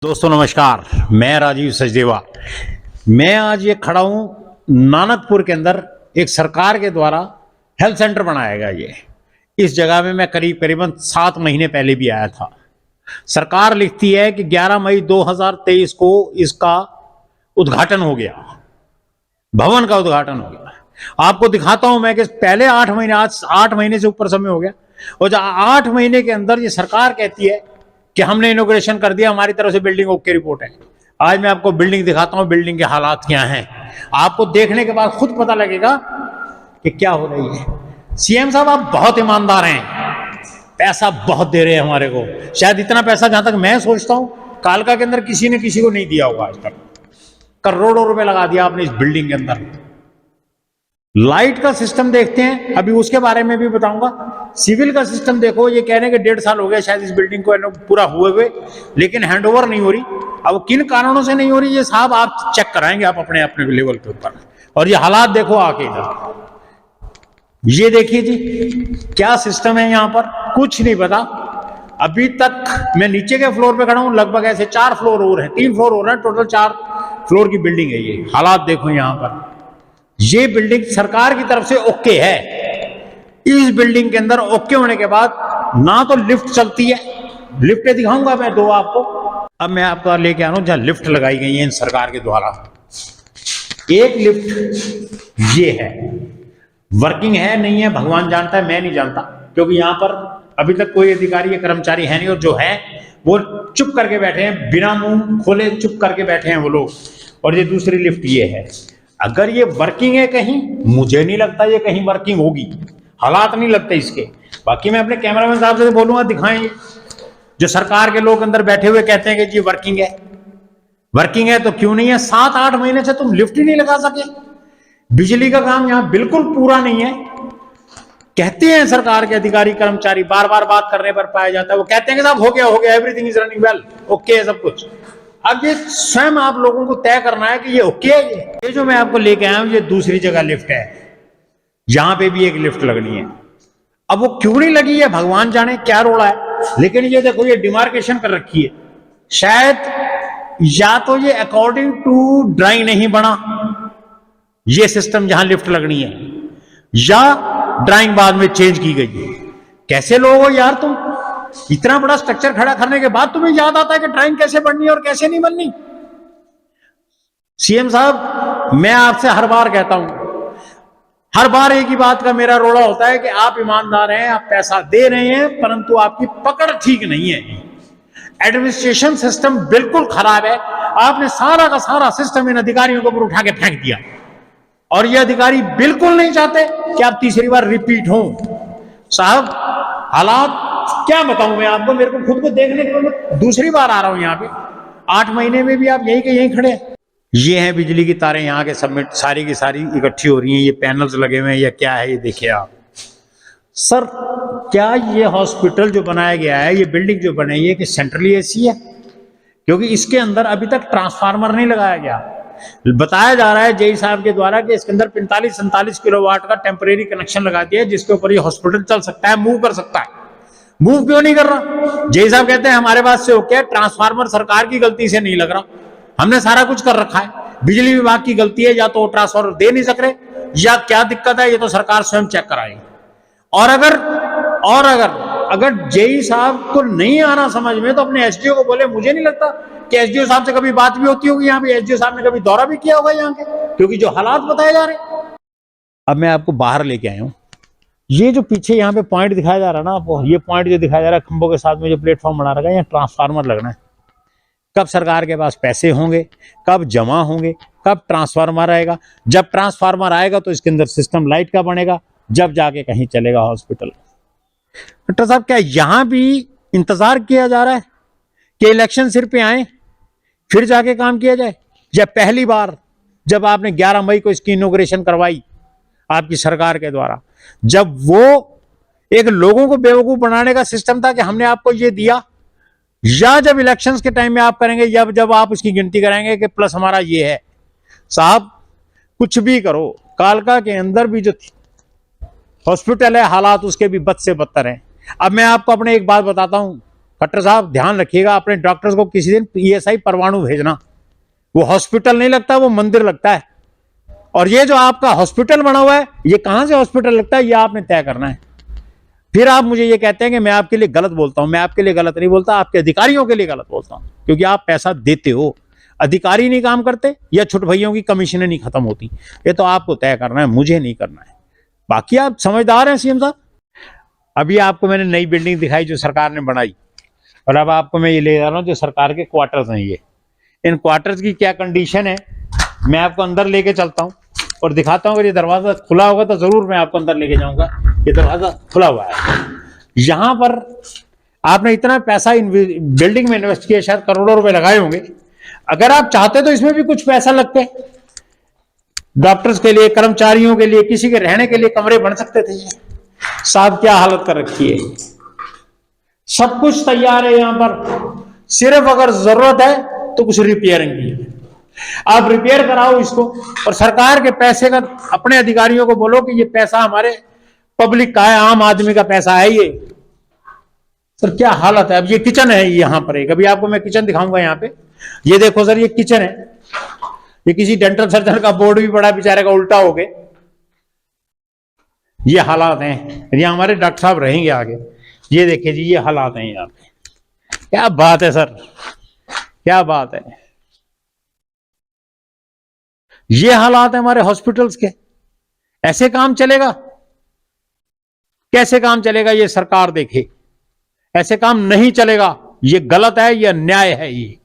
दोस्तों नमस्कार, मैं राजीव सचदेवा। मैं आज ये खड़ा हूँ नानकपुर के अंदर एक सरकार के द्वारा हेल्थ सेंटर बनाया गया। ये इस जगह में मैं करीबन 7 महीने पहले भी आया था। सरकार लिखती है कि 11 मई 2023 को इसका उद्घाटन हो गया, भवन का उद्घाटन हो गया। आपको दिखाता हूं मैं कि पहले 8 महीने, आज 8 महीने से ऊपर समय हो गया, और 8 महीने के अंदर ये सरकार कहती है कि हमने इनॉग्रेशन कर दिया, हमारी तरफ से बिल्डिंग ओके रिपोर्ट है। आज मैं आपको बिल्डिंग दिखाता हूं, बिल्डिंग के हालात क्या हैं। आपको देखने के बाद खुद पता लगेगा कि क्या हो रही है। सीएम साहब, आप बहुत ईमानदार हैं, पैसा बहुत दे रहे हैं हमारे को। शायद इतना पैसा, जहां तक मैं सोचता हूं, कालका के अंदर किसी ने किसी को नहीं दिया होगा आज तक। करोड़ों रुपए लगा दिया आपने इस बिल्डिंग के अंदर। लाइट का सिस्टम देखते हैं, अभी उसके बारे में भी बताऊंगा। सिविल का सिस्टम देखो, ये कहने के 1.5 साल हो गया शायद इस बिल्डिंग को पूरा हुए, लेकिन हैंडओवर नहीं हो रही। अब किन कारणों से नहीं हो रही, ये साहब आप चेक कराएंगे आप अपने अपने लेवल के ऊपर। और ये हालात देखो आके इधर, ये देखिए जी क्या सिस्टम है यहाँ पर, कुछ नहीं पता अभी तक। मैं नीचे के फ्लोर पे खड़ा हूं, लगभग ऐसे 4 फ्लोर और हैं, 3 फ्लोर हो रहे हैं, टोटल 4 फ्लोर की बिल्डिंग है। ये हालात देखो यहाँ पर। ये बिल्डिंग सरकार की तरफ से ओके है। इस बिल्डिंग के अंदर ओके होने के बाद ना तो लिफ्ट चलती है, लिफ्ट दिखाऊंगा मैं 2 आपको। अब मैं आपको लेके आ रहा हूं जहां लिफ्ट लगाई गई है इन सरकार के द्वारा। एक लिफ्ट ये है, वर्किंग है नहीं है भगवान जानता है, मैं नहीं जानता, क्योंकि यहां पर अभी तक कोई अधिकारी या कर्मचारी है नहीं, और जो है वो चुप करके बैठे हैं, बिना मुंह खोले चुप करके बैठे हैं वो लोग। और ये दूसरी लिफ्ट ये है। अगर ये वर्किंग है कहीं, मुझे नहीं लगता ये कहीं वर्किंग होगी, हालात नहीं लगते इसके। बाकी मैं अपने कैमरामैन साहब से बोलूंगा दिखाएं, जो सरकार के लोग अंदर बैठे हुए कहते हैं कि जी वर्किंग है। वर्किंग है तो क्यों नहीं है? 7-8 महीने से तुम लिफ्ट ही नहीं लगा सके। बिजली का काम यहां बिल्कुल पूरा नहीं है। कहते हैं सरकार के अधिकारी कर्मचारी, बार बार बात करने पर पाया जाता है, वो कहते हैं कि साहब हो गया, everything is running well, okay है सब कुछ। अब ये स्वयं आप लोगों को तय करना है कि ये ओके है। ये जो मैं आपको लेके आया हूं, ये दूसरी जगह लिफ्ट है, यहां पे भी एक लिफ्ट लगनी है। अब वो क्यों नहीं लगी है भगवान जाने, क्या रोड़ा है। लेकिन ये देखो, ये डिमार्केशन कर रखी है, शायद या तो ये अकॉर्डिंग टू ड्राइंग नहीं बना ये सिस्टम जहां लिफ्ट लगनी है, या ड्राइंग बाद में चेंज की गई है। कैसे लोग हो यार तुम, इतना बड़ा स्ट्रक्चर खड़ा करने के बाद तुम्हें याद आता है कि ड्राइंग कैसे बननी है और कैसे नहीं बननी। सीएम साहब, मैं आपसे हर बार कहता हूं, हर बार एक ही बात का मेरा रोड़ा होता है कि आप ईमानदार हैं, आप पैसा दे रहे हैं, परंतु आपकी पकड़ ठीक नहीं है। एडमिनिस्ट्रेशन सिस्टम बिल्कुल खराब है। आपने सारा का सारा सिस्टम इन अधिकारियों के ऊपर उठा के फेंक दिया, और ये अधिकारी बिल्कुल नहीं चाहते कि आप तीसरी बार रिपीट हो। साहब हालात क्या बताऊं मैं आपको, मेरे को खुद को देखने के लिए दूसरी बार आ रहा हूं यहाँ पे। 8 महीने में भी आप यहीं के यहीं खड़े हैं। ये हैं बिजली की तारें, यहाँ के सब सारी की सारी इकट्ठी हो रही हैं। ये पैनल्स लगे हुए हैं या क्या है, ये देखिए आप। सर क्या ये हॉस्पिटल जो बनाया गया है, ये बिल्डिंग जो बनाई है, कि सेंट्रली एसी है? क्योंकि इसके अंदर अभी तक ट्रांसफार्मर नहीं लगाया गया। बताया जा रहा है जेई साहब के द्वारा कि इसके अंदर 45-47 किलोवाट का टेम्परेरी कनेक्शन लगा दिया है, जिसके ऊपर ये हॉस्पिटल चल सकता है, मूव कर सकता है। मूव क्यों नहीं कर रहा? जेई साहब कहते हैं हमारे पास से ओके, ट्रांसफार्मर सरकार की गलती से नहीं लग रहा, हमने सारा कुछ कर रखा है। बिजली विभाग की गलती है, या तो ट्रांसफार्मर दे नहीं सक रहे, या क्या दिक्कत है, ये तो सरकार स्वयं चेक कराएगी। और अगर जेई साहब को नहीं आना समझ में, तो अपने एसडीओ को बोले। मुझे नहीं लगता कि एसडीओ साहब से कभी बात भी होती होगी यहाँ पे, एसडीओ साहब ने कभी दौरा भी किया होगा यहाँ के, क्योंकि जो हालात बताए जा रहे हैं। अब मैं आपको बाहर लेके आया हूँ। ये जो पीछे यहाँ पे पॉइंट दिखाया जा रहा है ना आपको, ये पॉइंट जो दिखाया जा रहा है खंभों के साथ में, जो प्लेटफॉर्म बना रखा है, यहाँ ट्रांसफार्मर लगना है। कब सरकार के पास पैसे होंगे, कब जमा होंगे, कब ट्रांसफार्मर आएगा? जब ट्रांसफार्मर आएगा तो इसके अंदर सिस्टम लाइट का बनेगा, जब जाके कहीं चलेगा हॉस्पिटल। डॉक्टर साहब, क्या यहां भी इंतजार किया जा रहा है कि इलेक्शन सिर पे आए फिर जाके काम किया जाए? या पहली बार जब आपने 11 मई को इसकी इनॉग्रेशन करवाई आपकी सरकार के द्वारा, जब वो एक लोगों को बेवकूफ बनाने का सिस्टम था कि हमने आपको ये दिया, या जब इलेक्शंस के टाइम में आप करेंगे, जब आप उसकी गिनती कराएंगे कि प्लस हमारा ये है? साहब कुछ भी करो, कालका के अंदर भी जो हॉस्पिटल है, हालात उसके भी बद से बदतर हैं। अब मैं आपको अपने एक बात बताता हूं, खट्टर साहब ध्यान रखिएगा, अपने डॉक्टर्स को किसी दिन ईएसआई परवाणु भेजना। वो हॉस्पिटल नहीं लगता, वो मंदिर लगता है। और ये जो आपका हॉस्पिटल बना हुआ है, ये कहां से हॉस्पिटल लगता है, ये आपने तय करना है। फिर आप मुझे ये कहते हैं कि मैं आपके लिए गलत बोलता हूं। मैं आपके लिए गलत नहीं बोलता, आपके अधिकारियों के लिए गलत बोलता हूं, क्योंकि आप पैसा देते हो। अधिकारी नहीं काम करते या छोटे भैयों की कमीशनें नहीं खत्म होती। ये तो आपको तय करना है, मुझे नहीं करना है। बाकी आप समझदार हैं सीएम साहब। अभी आपको मैंने नई बिल्डिंग दिखाई जो सरकार ने बनाई, और अब आपको मैं ये ले जा रहा हूँ जो सरकार के क्वार्टर्स हैं। ये इन क्वार्टर्स की क्या कंडीशन है, मैं आपको अंदर लेके चलता हूँ और दिखाता हूँ। अगर ये दरवाजा खुला होगा तो जरूर मैं आपको अंदर लेके जाऊंगा। ये दरवाजा खुला हुआ है। यहां पर आपने इतना पैसा इन बिल्डिंग में इन्वेस्ट किया, शायद करोड़ों रुपए लगाए होंगे। अगर आप चाहते तो इसमें भी कुछ पैसा लगते, डॉक्टर्स के लिए, कर्मचारियों के लिए, किसी के रहने के लिए कमरे बन सकते थे। साहब क्या हालत कर रखी है। सब कुछ तैयार है यहां पर, सिर्फ अगर जरूरत है तो कुछ रिपेयरिंग की है। आप रिपेयर कराओ इसको, और सरकार के पैसे का अपने अधिकारियों को बोलो कि ये पैसा हमारे पब्लिक का है, आम आदमी का पैसा है ये। सर क्या हालत है। अब ये किचन है यहां पर एक, अभी आपको मैं किचन दिखाऊंगा यहाँ पे। ये देखो सर, ये किचन है। ये किसी डेंटल सर्जन का बोर्ड भी पड़ा बेचारे का उल्टा हो गए। ये हालात हैं, ये हमारे डॉक्टर साहब रहेंगे आगे। ये देखिए जी, ये हालात हैं यहाँ पे। क्या बात है सर, क्या बात है। ये हालात है हमारे हॉस्पिटल्स के। ऐसे काम चलेगा? कैसे काम चलेगा, ये सरकार देखे। ऐसे काम नहीं चलेगा, ये गलत है, ये अन्याय है। ये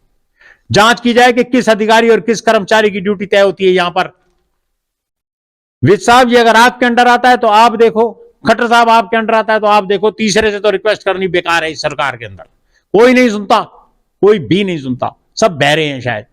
जांच की जाए कि किस अधिकारी और किस कर्मचारी की ड्यूटी तय होती है यहां पर। विज साहब, ये अगर आपके अंडर आता है तो आप देखो, खट्टर साहब आपके अंडर आता है तो आप देखो, तीसरे से तो रिक्वेस्ट करनी बेकार है इस सरकार के अंदर। कोई नहीं सुनता, कोई भी नहीं सुनता, सब बहरे हैं शायद।